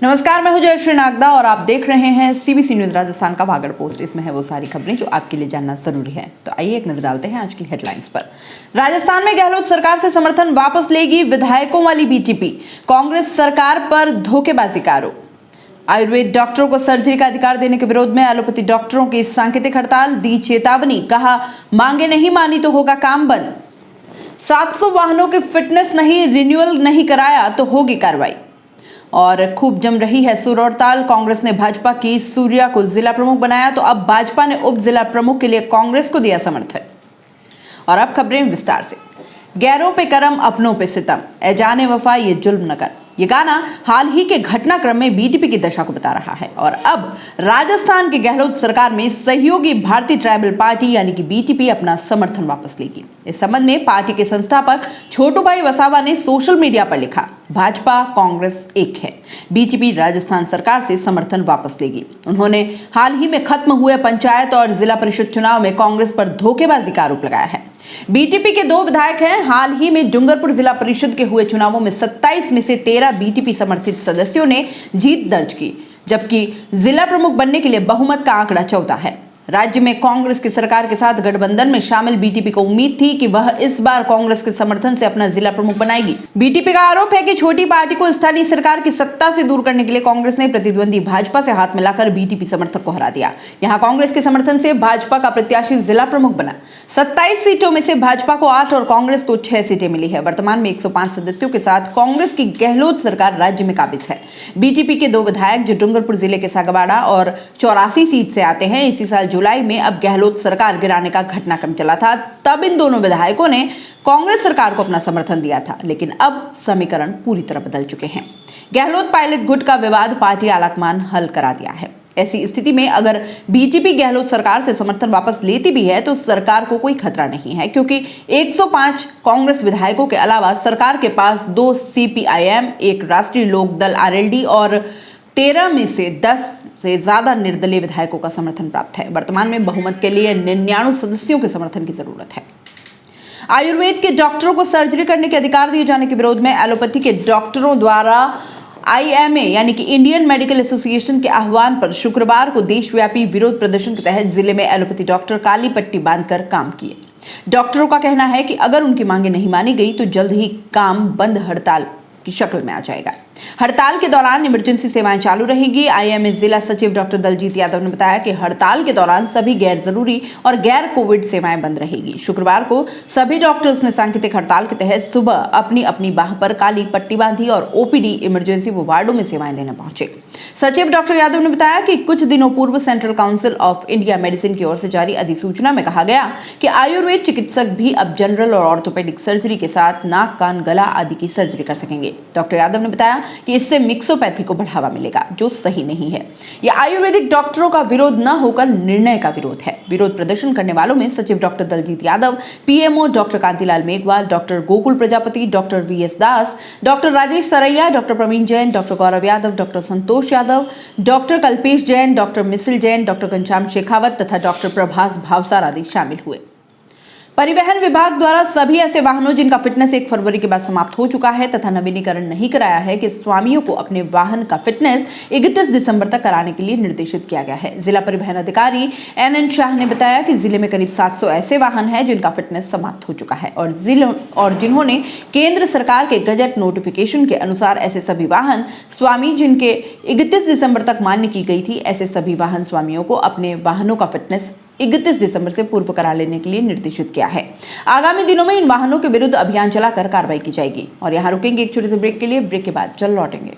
नमस्कार, मैं हूं जयश्री नागदा और आप देख रहे हैं सीबीसी न्यूज राजस्थान का वागड़ पोस्ट। इसमें है वो सारी खबरें जो आपके लिए जानना जरूरी है। तो आइए एक नजर डालते हैं आज की हेडलाइंस पर। राजस्थान में गहलोत सरकार से समर्थन वापस लेगी विधायकों वाली बीटीपी, कांग्रेस सरकार पर धोखेबाजी का आरोप। आयुर्वेद डॉक्टरों को सर्जरी का अधिकार देने के विरोध में एलोपैथी डॉक्टरों की सांकेतिक हड़ताल, दी चेतावनी, कहा मांगे नहीं मानी तो होगा काम बंद। 700 वाहनों के फिटनेस नहीं रिन्यूअल नहीं कराया तो होगी कार्रवाई। और खूब जम रही है सुर और ताल। कांग्रेस ने भाजपा की सूर्या को जिला प्रमुख बनाया तो अब भाजपा ने उप जिला प्रमुख के लिए कांग्रेस को दिया समर्थन। और अब खबरें विस्तार से। गैरों पे करम, अपनों पे सितम, ए जाने वफा ये जुल्म न कर, ये गाना हाल ही के घटनाक्रम में बीटीपी की दशा को बता रहा है। और अब राजस्थान की गहलोत सरकार में सहयोगी भारतीय ट्राइबल पार्टी यानी कि बीटीपी अपना समर्थन वापस लेगी। इस संबंध में पार्टी के संस्थापक छोटू भाई वसावा ने सोशल मीडिया पर लिखा, भाजपा कांग्रेस एक है, बीटीपी राजस्थान सरकार से समर्थन वापस लेगी। उन्होंने हाल ही में खत्म हुए पंचायत और जिला परिषद चुनाव में कांग्रेस पर धोखेबाजी का आरोप लगाया है। बीटीपी के 2 विधायक हैं। हाल ही में डूंगरपुर जिला परिषद के हुए चुनावों में 27 में से 13 बीटीपी समर्थित सदस्यों ने जीत दर्ज की, जबकि जिला प्रमुख बनने के लिए बहुमत का आंकड़ा 14 है। राज्य में कांग्रेस की सरकार के साथ गठबंधन में शामिल बीटीपी को उम्मीद थी कि वह इस बार कांग्रेस के समर्थन से अपना जिला प्रमुख बनाएगी। बीटीपी का आरोप है कि छोटी पार्टी को स्थानीय सरकार की सत्ता से दूर करने के लिए कांग्रेस ने प्रतिद्वंदी भाजपा से हाथ मिलाकर बीटीपी समर्थक को हरा दिया। यहां कांग्रेस के समर्थन से भाजपा का प्रत्याशी जिला प्रमुख बना। 27 सीटों में से भाजपा को 8 और कांग्रेस को 6 सीटें मिली है। वर्तमान में 105 सदस्यों के साथ कांग्रेस की गहलोत सरकार राज्य में काबिज है। बीटीपी के 2 विधायक जो डूंगरपुर जिले के सागवाड़ा और 84 सीट से आते हैं, इसी साल जुलाई में अब गहलोत सरकार गिराने का घटनाक्रम चला था। तब इन दोनों विधायकों ने कांग्रेस सरकार को अपना समर्थन दिया था, लेकिन अब समीकरण पूरी तरह बदल चुके हैं। गहलोत पायलट गुट का विवाद पार्टी आलाकमान हल करा दिया है। ऐसी स्थिति में अगर बीटीपी गहलोत सरकार से समर्थन वापस लेती भी है तो सरकार को कोई खतरा नहीं है, क्योंकि 105 कांग्रेस विधायकों के अलावा सरकार के पास 2 सीपीआईएम, 1 राष्ट्रीय लोक दल आरएलडी और 13 में से 10 से ज्यादा निर्दलीय विधायकों का समर्थन प्राप्त है। वर्तमान में बहुमत के लिए 99 सदस्यों के समर्थन की जरूरत है। आयुर्वेद के डॉक्टरों को सर्जरी करने के अधिकार दिए जाने के विरोध में एलोपैथी के डॉक्टरों द्वारा आईएमए यानी कि इंडियन मेडिकल एसोसिएशन के आह्वान पर शुक्रवार को देशव्यापी विरोध प्रदर्शन के तहत जिले में एलोपैथी डॉक्टर काली पट्टी बांधकर काम किए। डॉक्टरों का कहना है कि अगर उनकी मांगे नहीं मानी गई तो जल्द ही काम बंद हड़ताल की शक्ल में आ जाएगा। हड़ताल के दौरान इमरजेंसी सेवाएं चालू रहेंगी। आईएमए जिला सचिव डॉक्टर दलजीत यादव ने बताया कि हड़ताल के दौरान सभी गैर जरूरी और गैर कोविड सेवाएं बंद रहेगी। शुक्रवार को सभी डॉक्टर्स ने सांकेतिक हड़ताल के तहत सुबह अपनी अपनी बाह पर काली पट्टी बांधी और ओपीडी इमरजेंसी व वार्डों में सेवाएं देने पहुंचे। सचिव डॉक्टर यादव ने बताया कि कुछ दिनों पूर्व central council of India medicine की ओर से जारी अधिसूचना में कहा गया कि आयुर्वेद चिकित्सक भी अब जनरल और ऑर्थोपेडिक सर्जरी के साथ नाक, कान, गला आदि की सर्जरी कर सकेंगे। डॉक्टर यादव ने बताया कि इससे मिक्सोपैथी को बढ़ावा मिलेगा, जो सही नहीं है। यह आयुर्वेदिक डॉक्टरों का विरोध न होकर निर्णय का विरोध है। विरोध प्रदर्शन करने वालों में सचिव doctor Daljeet Yadav, PMO doctor Kantilal Meghwal, doctor Gokul Prajapati, doctor VS Das, doctor Rajesh Saraiya, doctor Praveen Jain, doctor Gaurav Yadav, doctor Santosh Yadav, doctor Kalpesh Jain, doctor Misil Jain, doctor Ghanshyam Shekhawat तथा डॉक्टर प्रभास भावसार आदि शामिल हुए। परिवहन विभाग द्वारा सभी ऐसे वाहनों जिनका फिटनेस 1 फरवरी के बाद समाप्त हो चुका है तथा नवीनीकरण नहीं कराया है कि स्वामियों को अपने वाहन का फिटनेस 31 दिसंबर तक कराने के लिए निर्देशित किया गया है। जिला परिवहन अधिकारी एनएन शाह ने बताया कि जिले में करीब 700 ऐसे वाहन हैं जिनका फिटनेस समाप्त हो चुका है और जिन्होंने केंद्र सरकार के गजट नोटिफिकेशन के अनुसार ऐसे सभी वाहन स्वामी जिनके 31 दिसंबर तक मान्य की गई थी, ऐसे सभी वाहन स्वामियों को अपने वाहनों का फिटनेस 31 दिसंबर से पूर्व करा लेने के लिए निर्देशित किया है। आगामी दिनों में इन वाहनों के विरुद्ध अभियान चलाकर कार्रवाई की जाएगी। और यहाँ रुकेंगे एक छोटे से ब्रेक के लिए। ब्रेक के बाद जल्द लौटेंगे।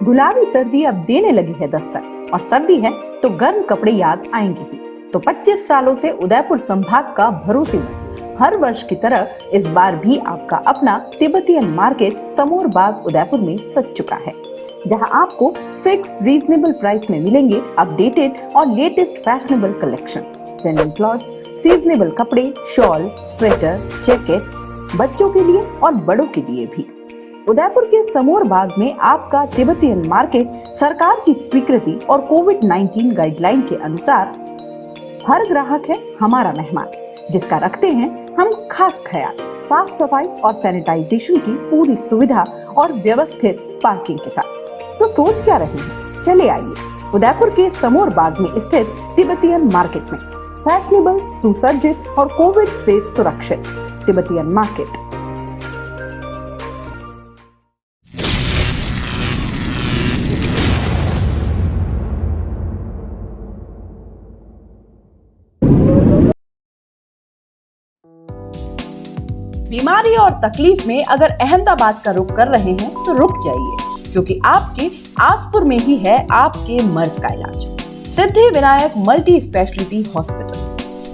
गुलाबी सर्दी अब देने लगी है दस्तक और सर्दी है तो गर्म कपड़े याद आएंगे ही। तो 25 सालों से उदयपुर संभाग का भरोसेमंद हर वर्ष की तरह इस बार भी आपका अपना तिब्बतियन मार्केट समोर बाग उदयपुर में सज चुका है, जहां आपको फिक्स रीजनेबल प्राइस में मिलेंगे अपडेटेड और latest fashionable collection, trending clothes, seasonable कपड़े, शॉल, स्वेटर, जैकेट, बच्चों के लिए और बड़ों के लिए भी। उदयपुर के समोर बाग में आपका तिब्बतियन मार्केट सरकार की स्वीकृति और कोविड-19 गाइडलाइन के अनुसार हर ग्राहक है हमारा मेहमान, जिसका रखते हैं हम खास ख्याल, साफ सफाई और सैनिटाइजेशन की पूरी सुविधा और व्यवस्थित पार्किंग के साथ। तो सोच क्या रहे हैं, चले आइए उदयपुर के समोर बाग में स्थित तिब्बतियन मार्केट में। फैशनेबल, सुसज्जित और कोविड से सुरक्षित तिब्बतियन मार्केट। बीमारी और तकलीफ में अगर अहमदाबाद का रुख कर रहे हैं तो रुक जाइए, क्योंकि आपके आसपुर में ही है आपके मर्ज का इलाज। Siddhi Vinayak multi speciality hospital.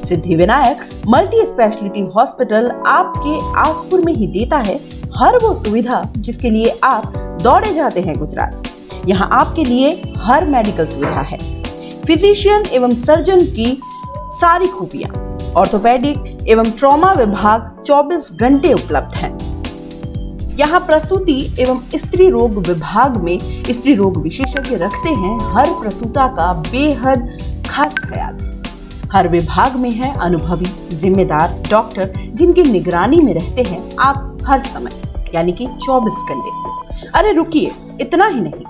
Siddhi Vinayak multi speciality hospital आपके आसपुर में ही देता है हर वो सुविधा जिसके लिए आप दौड़े जाते हैं गुजरात। यहाँ आपके लिए हर मेडिकल सुविधा है, फिजिशियन एवं सर्जन की सारी खूबियां। ऑर्थोपेडिक एवं ट्रॉमा विभाग 24 घंटे उपलब्ध हैं। यहाँ प्रसूति एवं स्त्री रोग विभाग में स्त्री रोग विशेषज्ञ रखते हैं हर प्रसूता का बेहद खास ख्याल। हर विभाग में है अनुभवी जिम्मेदार डॉक्टर जिनकी निगरानी में रहते हैं आप हर समय, यानी कि 24 घंटे। अरे रुकिए, इतना ही नहीं,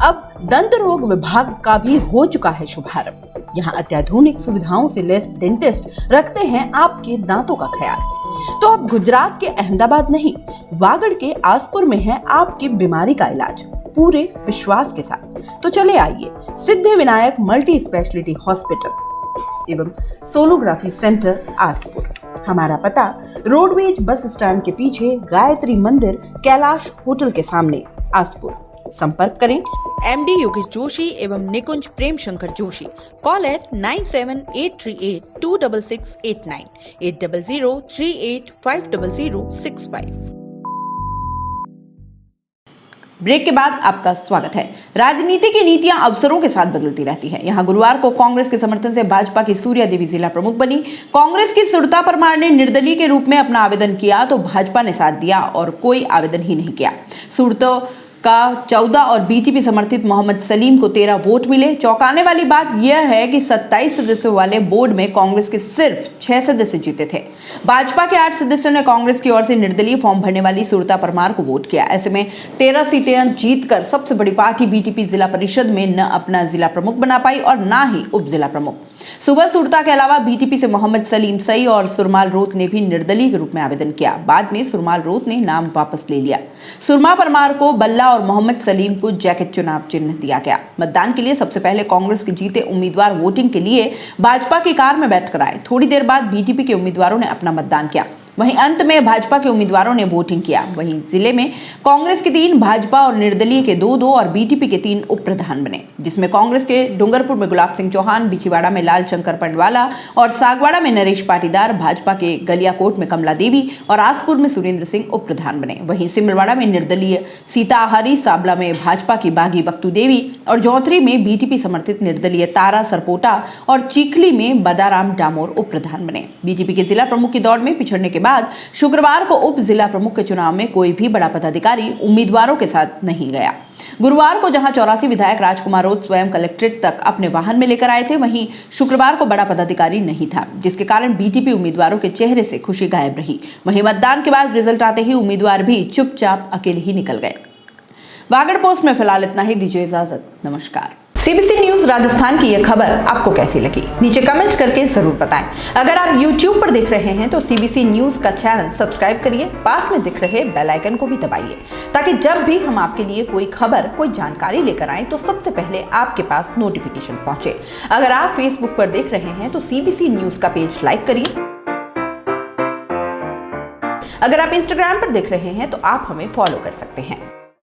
अब दंत रोग विभाग का भी हो चुका है शुभारंभ। यहाँ अत्याधुनिक सुविधाओं से लैस डेंटिस्ट रखते हैं आपके दांतों का ख्याल। तो अब गुजरात के अहमदाबाद नहीं, वागड़ के आसपुर में है आपकी बीमारी का इलाज पूरे विश्वास के साथ। तो चले आइए Siddhi Vinayak multi speciality hospital एवं सोनोग्राफी सेंटर आसपुर। हमारा पता रोडवेज बस स्टैंड के पीछे गायत्री मंदिर कैलाश होटल के सामने आसपुर। संपर्क करें MD योगेश जोशी एवं Nikunj Prem Shankar Joshi. Call at 9783826689 8003850065। Break के बाद आपका स्वागत है। राजनीति की नीतियां अवसरों के साथ बदलती रहती है। यहाँ गुरुवार को कांग्रेस के समर्थन से भाजपा की सूर्या देवी जिला प्रमुख बनी। कांग्रेस की सुरता परमार ने निर्दलीय के रूप में अपना आवेदन किया तो भाजपा ने साथ दिया और कोई आवेदन ही नहीं किया। सुरतो का 14 और बीटीपी समर्थित मोहम्मद सलीम को 13 वोट मिले। चौंकाने वाली बात यह है कि 27 सदस्यों वाले बोर्ड में कांग्रेस के सिर्फ 6 सदस्य जीते थे। भाजपा के 8 सदस्यों ने कांग्रेस की ओर से निर्दलीय फॉर्म भरने वाली सुरता परमार को वोट किया। ऐसे में 13 सीटें जीतकर सबसे बड़ी पार्टी बीटीपी जिला परिषद में न अपना जिला प्रमुख बना पाई और न ही उप जिला प्रमुख। सुबह सुरता के अलावा बीटीपी से मोहम्मद सलीम सई और सुरमाल रोत ने भी निर्दलीय के रूप में आवेदन किया। बाद में सुरमाल रोत ने नाम वापस ले लिया। सुरमा परमार को बल्ला और मोहम्मद सलीम को जैकेट चुनाव चिन्ह दिया गया। मतदान के लिए सबसे पहले कांग्रेस के जीते उम्मीदवार वोटिंग के लिए भाजपा की कार में बैठकर आए। थोड़ी देर बाद बीटीपी के उम्मीदवारों ने अपना मतदान किया। वहीं अंत में भाजपा के उम्मीदवारों ने वोटिंग किया। वहीं जिले में कांग्रेस के 3, भाजपा और निर्दलीय के 2-2 और बीटीपी के 3 उप प्रधान बने, जिसमें कांग्रेस के डूंगरपुर में गुलाब सिंह चौहान, बिछीवाड़ा में लाल शंकर पंडवाला और सागवाड़ा में नरेश पाटीदार, भाजपा के गलियाकोट में कमला देवी और आसपुर में सुरेंद्र सिंह उप प्रधान बने। वहीं सिमलवाड़ा में निर्दलीय सीता आहारी, साबला में भाजपा की बागी बख्तू देवी और जौथरी में बीटीपी समर्थित निर्दलीय तारा सरपोटा और चीखली में बदाराम डामोर उप प्रधान बने। बीजेपी के जिला प्रमुख की दौड़ में पिछड़ने के बाद शुक्रवार को उप जिला प्रमुख के चुनाव में कोई भी बड़ा पदाधिकारी उम्मीदवारों के साथ नहीं गया। गुरुवार को जहां 84 विधायक राजकुमार रोत स्वयं कलेक्ट्रेट तक अपने वाहन में लेकर आए थे, वहीं शुक्रवार को बड़ा पदाधिकारी नहीं था, जिसके कारण बीटीपी उम्मीदवारों के चेहरे से खुशी गायब रही। वहीं मतदान के बाद रिजल्ट आते ही उम्मीदवार भी चुपचाप अकेले ही निकल गए। वागड़ पोस्ट में फिलहाल इतना ही। दीजिए इजाजत, नमस्कार। सीबीसी न्यूज राजस्थान की यह खबर आपको कैसी लगी, नीचे कमेंट करके जरूर बताएं। अगर आप YouTube पर देख रहे हैं तो सीबीसी न्यूज का चैनल सब्सक्राइब करिए, पास में दिख रहे बेल आइकन को भी दबाइए, ताकि जब भी हम आपके लिए कोई खबर, कोई जानकारी लेकर आए तो सबसे पहले आपके पास नोटिफिकेशन पहुंचे। अगर आप Facebook पर देख रहे हैं तो सीबीसी न्यूज का पेज लाइक करिए। अगर आप Instagram पर देख रहे हैं तो आप हमें फॉलो कर सकते हैं।